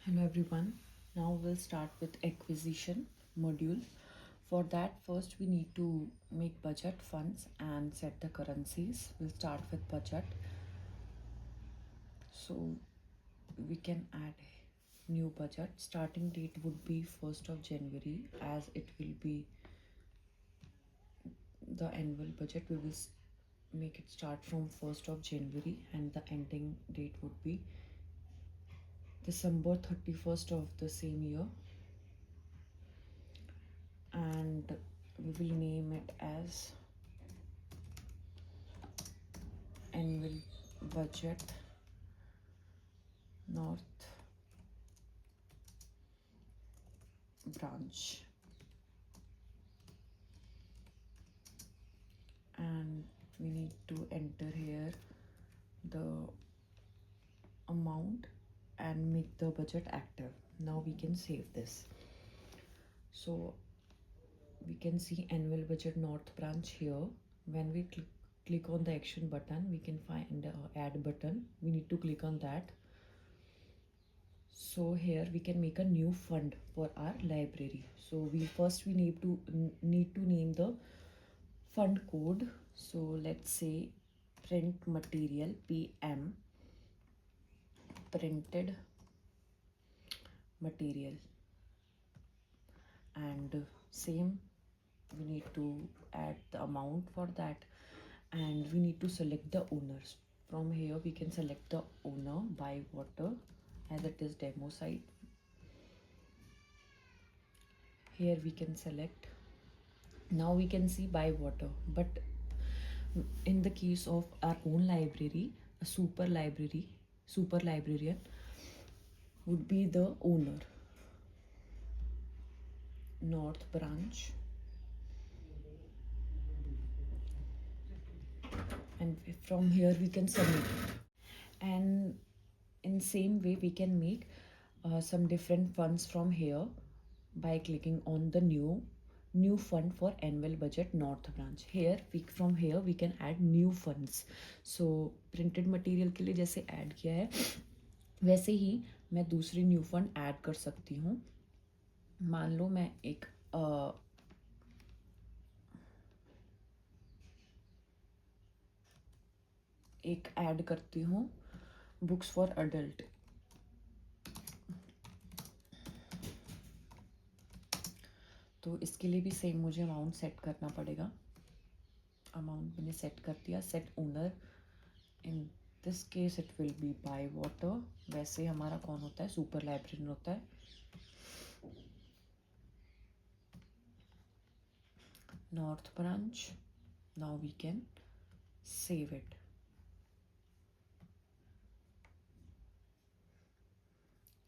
Hello everyone. Now we'll start with acquisition module. For that, first we need to make budget funds and set the currencies. We'll start with budget. So we can add new budget. Starting date would be 1st of January as it will be the annual budget. We will make it start from 1st of January and the ending date would be December 31st of the same year. And we will name it as annual budget North branch, and we need to enter here the amount and make the budget active. Now we can save this. So we can see annual budget North branch here. When we click on the action button, we can find add button. We need to click on that. So here we can make a new fund for our library. So we need to name the fund code. So let's say print material PM, printed material, and same we need to add the amount for that, and we need to select the owners. From here we can select the owner Bywater as it is demo site. Here we can select. Now we can see Bywater, but in the case of our own library, a super librarian would be the owner, North branch, and from here we can submit it. And in same way we can make some different funds from here by clicking on the new fund for annual budget North branch. From here we can add new funds. So printed material के लिए जैसे add किया है वैसे ही मैं दूसरी new fund add कर सकती हूँ. मान लो मैं एक ऐड करती हूँ बुक्स फॉर अडल्ट. तो इसके लिए भी सेम मुझे अमाउंट सेट करना पड़ेगा. अमाउंट मैंने सेट कर दिया. Set owner, in this case it will be Bywater. वैसे हमारा कौन होता है? सुपर लाइब्रेरियन होता है. North branch. Now we can save it.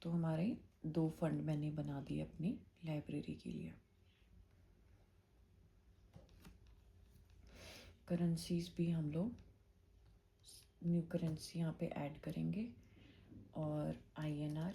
तो हमारे 2 फंड मैंने बना दिए अपनी लाइब्रेरी के लिए. करेंसीज भी हम लोग न्यू करेंसी यहाँ पे ऐड करेंगे और INR.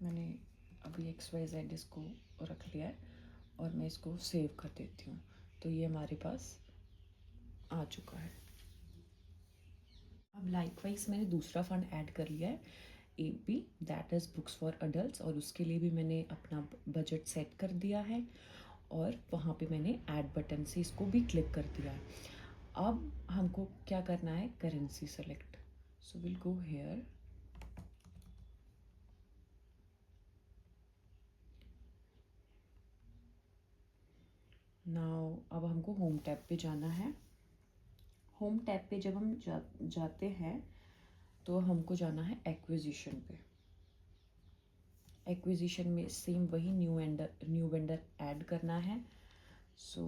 मैंने अभी XYZ इसको रख लिया है और मैं इसको सेव कर देती हूँ. तो ये हमारे पास आ चुका है. अब लाइकवाइज मैंने दूसरा फंड ऐड कर लिया है AP, that is books for adults, और उसके लिए भी मैंने अपना बजट सेट कर दिया है और वहाँ पे मैंने ऐड बटन से इसको भी क्लिक कर दिया है. अब हमको क्या करना है? Currency select. So will go here. Now अब हमको होम टैब पे जाना है. होम टैब पे जब हम जाते हैं तो हमको जाना है एक्विजिशन पे. एक्विजिशन में सेम वही न्यू वेंडर ऐड करना है. सो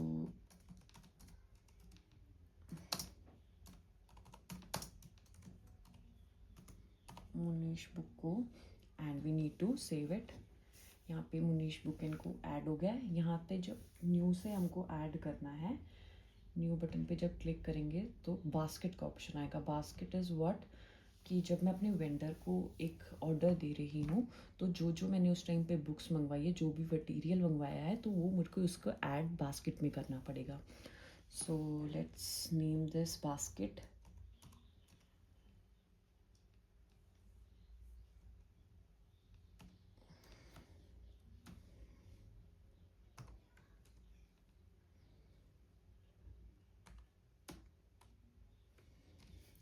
मुनीश बुक को, and we need to save it. यहाँ पे मुनीश बुक इनको ऐड हो गया है. यहाँ पे जो न्यू से हमको ऐड करना है न्यू बटन पे जब क्लिक करेंगे तो बास्केट का ऑप्शन आएगा। बास्केट इज़ व्हाट, कि जब मैं अपने वेंडर को एक ऑर्डर दे रही हूँ तो जो जो मैंने उस टाइम पे बुक्स मंगवाई है, जो भी मटेरियल मंगवाया है, तो वो मुझको उसको ऐड बास्केट में करना पड़ेगा। So let's name this basket.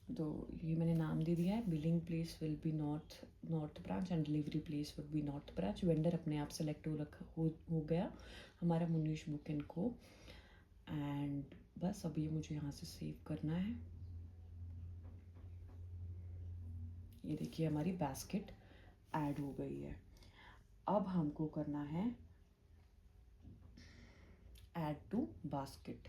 तो ये मैंने नाम दे दिया है। Billing place will be north branch and delivery place would be north branch. Vendor अपने आप सेलेक्ट हो गया हमारा मुनीश बुक एंड को। एंड बस अब ये मुझे यहाँ से सेव करना है। ये देखिए हमारी बास्केट ऐड हो गई है। अब हमको करना है ऐड टू बास्केट।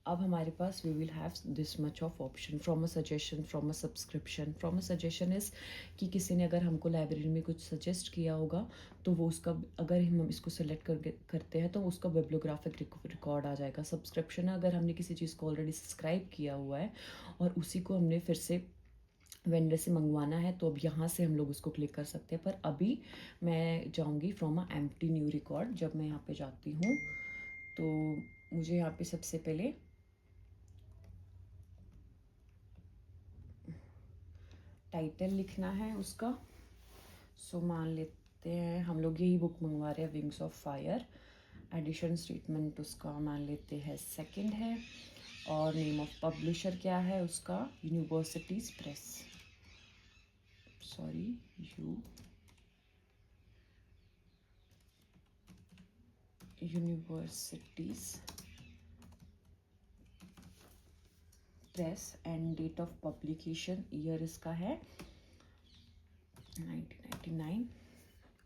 अब हमारे पास we will have this much of option from a suggestion, from a subscription. From a suggestion is कि किसी ने अगर हमको लाइब्रेरी में कुछ सजेस्ट किया होगा तो वो उसका, अगर हम इसको सेलेक्ट करते हैं तो उसका बिब्लियोग्राफिक रिकॉर्ड आ जाएगा। सब्सक्रिप्शन है अगर हमने किसी चीज़ को ऑलरेडी सब्सक्राइब किया हुआ है और उसी को हमने फिर से वेंडर से मंगवाना है, तो अब यहाँ से हम लोग उसको क्लिक कर सकते हैं। पर अभी मैं जाऊँगी from a empty new record. जब मैं यहाँ पे जाती हूँ तो मुझे यहाँ पे सबसे पहले टाइटल लिखना है उसका। सो मान लेते हैं हम लोग यही बुक मंगवा रहे हैं, Wings of Fire. Edition statement उसका मान लेते हैं सेकंड है। और नेम ऑफ पब्लिशर क्या है उसका, universities press. Sorry, universities press. And date of publication year इसका है 1999।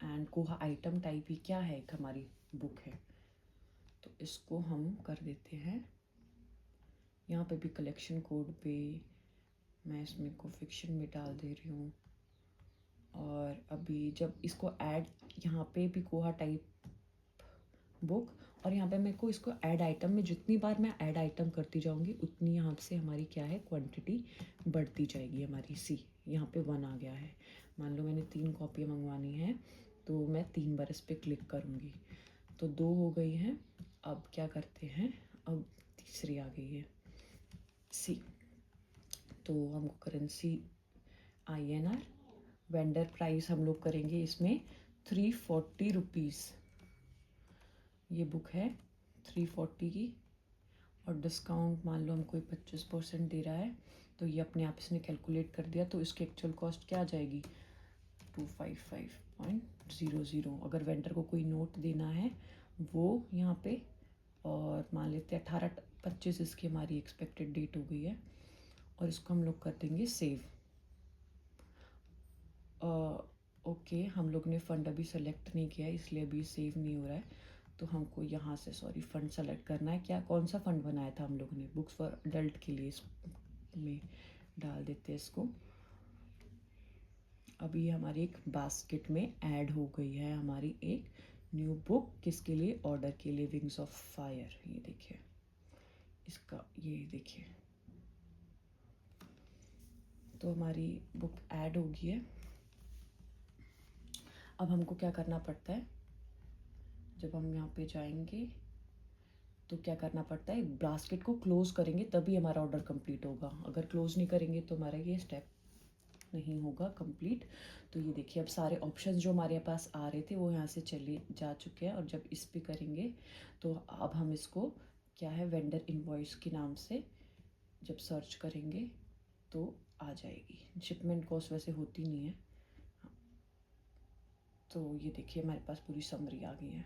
एंड कोहा आइटम टाइप ही क्या है, एक हमारी बुक है, तो इसको हम कर देते हैं। यहाँ पे भी कलेक्शन कोड पे मैं इसमें को फिक्शन में डाल दे रही हूँ। और अभी जब इसको ऐड, यहाँ पे भी कोहा टाइप बुक, और यहाँ पे मेरे को इसको ऐड आइटम में जितनी बार मैं ऐड आइटम करती जाऊँगी उतनी यहाँ से हमारी क्या है, क्वांटिटी बढ़ती जाएगी हमारी। सी यहाँ पे 1 आ गया है। मान लो मैंने 3 कॉपियाँ मंगवानी है तो मैं 3 बार इस पर क्लिक करूँगी, तो 2 हो गई हैं। अब क्या करते हैं, अब तीसरी आ गई है सी। तो हमको करेंसी INR। वेंडर प्राइस हम लोग करेंगे इसमें 340 रुपीज़। ये बुक है 340 की, और डिस्काउंट मान लो हमको 25% दे रहा है, तो ये अपने आप इसने कैलकुलेट कर दिया। तो इसकी एक्चुअल कॉस्ट क्या आ जाएगी, 255.00। अगर वेंडर को कोई नोट देना है वो यहाँ पे, और मान लेते हैं 18/25 इसकी हमारी एक्सपेक्टेड डेट हो गई है, और इसको हम लोग कर देंगे सेव। ओके, हम लोग ने फ़ंड अभी सेलेक्ट नहीं किया इसलिए अभी सेव नहीं हो रहा है। तो हमको यहाँ से सॉरी फ़ंड सेलेक्ट करना है। क्या, कौन सा फ़ंड बनाया था हम लोगों ने, बुक्स फॉर अडल्ट के लिए, इसमें डाल देते हैं इसको। अभी हमारी एक बास्केट में ऐड हो गई है हमारी एक न्यू बुक, किसके लिए, ऑर्डर के लिए, विंग्स ऑफ फायर। ये देखिए इसका, ये देखिए तो हमारी बुक ऐड हो गई है। अब हमको क्या करना पड़ता है, जब हम यहाँ पे जाएंगे तो क्या करना पड़ता है, बास्केट को क्लोज करेंगे तभी हमारा ऑर्डर कंप्लीट होगा। अगर क्लोज नहीं करेंगे तो हमारा ये स्टेप नहीं होगा कंप्लीट। तो ये देखिए अब सारे ऑप्शंस जो हमारे पास आ रहे थे वो यहाँ से चले जा चुके हैं। और जब इस पे करेंगे तो अब हम इसको क्या है, वेंडर इनवॉइस के नाम से जब सर्च करेंगे तो आ जाएगी। शिपमेंट कॉस्ट वैसे होती नहीं है। तो ये देखिए हमारे पास पूरी समरी आ गई है,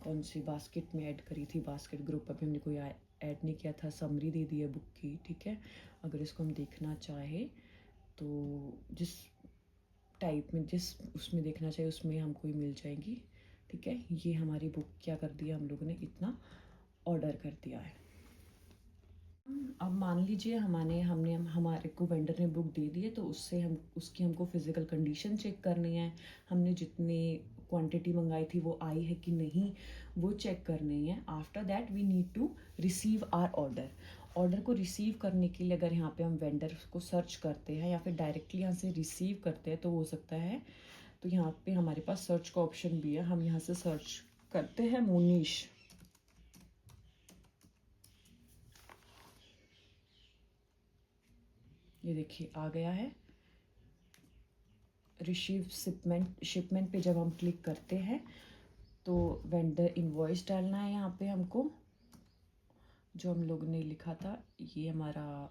कौन सी बास्केट में ऐड करी थी। बास्केट ग्रुप अभी हमने कोई ऐड नहीं किया था, समरी दे दी है बुक की, ठीक है। अगर इसको हम देखना चाहे तो जिस टाइप में, जिस उसमें देखना चाहिए उसमें हमको ही मिल जाएगी, ठीक है। ये हमारी बुक क्या कर दिया, हम लोगों ने इतना ऑर्डर कर दिया है। अब मान लीजिए हमने हमारे को वेंडर ने बुक दे दी है, तो उससे हम उसकी हमको फिज़िकल कंडीशन चेक करनी है। हमने जितनी क्वांटिटी मंगाई थी वो आई है कि नहीं, वो चेक करनी है। After that we need to receive our order. Order को रिसीव करने के लिए अगर यहाँ पे हम वेंडर को सर्च करते हैं या फिर डायरेक्टली यहाँ से रिसीव करते हैं तो हो सकता है। तो यहाँ पे हमारे पास सर्च का ऑप्शन भी है, हम यहाँ से सर्च करते हैं मोनीश। ये देखिए आ गया है। रिसीव शिपमेंट पे जब हम क्लिक करते हैं तो वेंडर इनवॉइस डालना है यहाँ पे हमको, जो हम लोग ने लिखा था ये हमारा।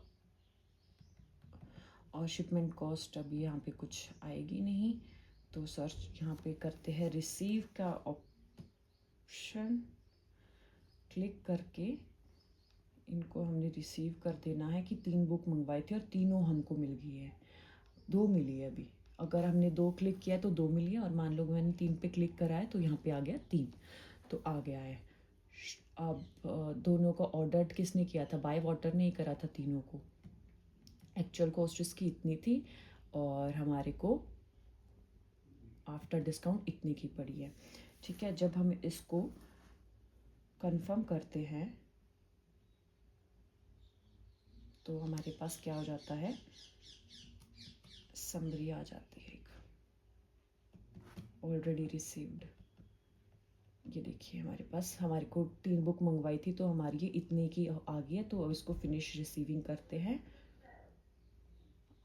और शिपमेंट कॉस्ट अभी यहाँ पे कुछ आएगी नहीं, तो सर्च यहाँ पे करते हैं रिसीव का ऑप्शन, क्लिक करके इनको हमने रिसीव कर देना है कि 3 बुक मंगवाई थी और तीनों हमको मिल गई है, 2 मिली है अभी। अगर हमने 2 क्लिक किया तो 2 मिली है, और मान लो मैंने 3 पे क्लिक करा है तो यहाँ पे आ गया 3, तो आ गया है। अब दोनों का ऑर्डर किसने किया था, बाय वाटर ने ही करा था तीनों को। एक्चुअल कॉस्ट इसकी इतनी थी और हमारे को आफ्टर डिस्काउंट इतनी की पड़ी है। ठीक है, जब हम इसको कंफर्म करते हैं तो हमारे पास क्या हो जाता है, समरी आ जाती है एक, ऑलरेडी रिसीव्ड। ये देखिए हमारे पास, हमारे को 3 बुक मंगवाई थी तो हमारी ये इतने की आ गई है, तो अब इसको फिनिश रिसीविंग करते हैं।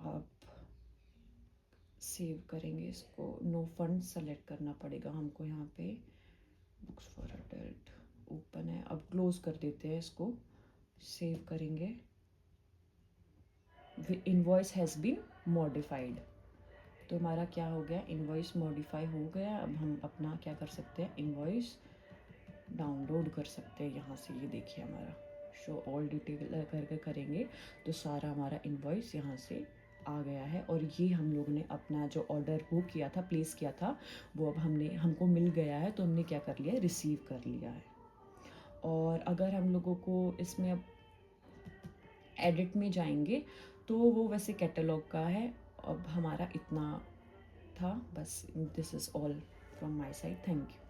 अब सेव करेंगे इसको, नो फंड सेलेक्ट करना पड़ेगा हमको यहाँ पे। बुक्स फॉर अडल्ट ओपन है, अब क्लोज कर देते हैं इसको, सेव करेंगे। इनवॉइस हैज़ बीन मॉडिफाइड, तो हमारा क्या हो गया, इनवॉइस मॉडिफाई हो गया। अब हम अपना क्या कर सकते हैं, इनवॉइस डाउनलोड कर सकते हैं यहाँ से। ये देखिए हमारा शो ऑल डिटेल करके करेंगे तो सारा हमारा इनवॉइस यहाँ से आ गया है। और ये हम लोग ने अपना जो ऑर्डर वो किया था, प्लेस किया था, वो अब हमको मिल गया है, तो हमने क्या कर लिया है, रिसीव कर लिया है। और अगर हम लोगों को इसमें अब एडिट में जाएंगे तो वो वैसे कैटलॉग का है। अब हमारा इतना था बस। This is all from my side, thank you.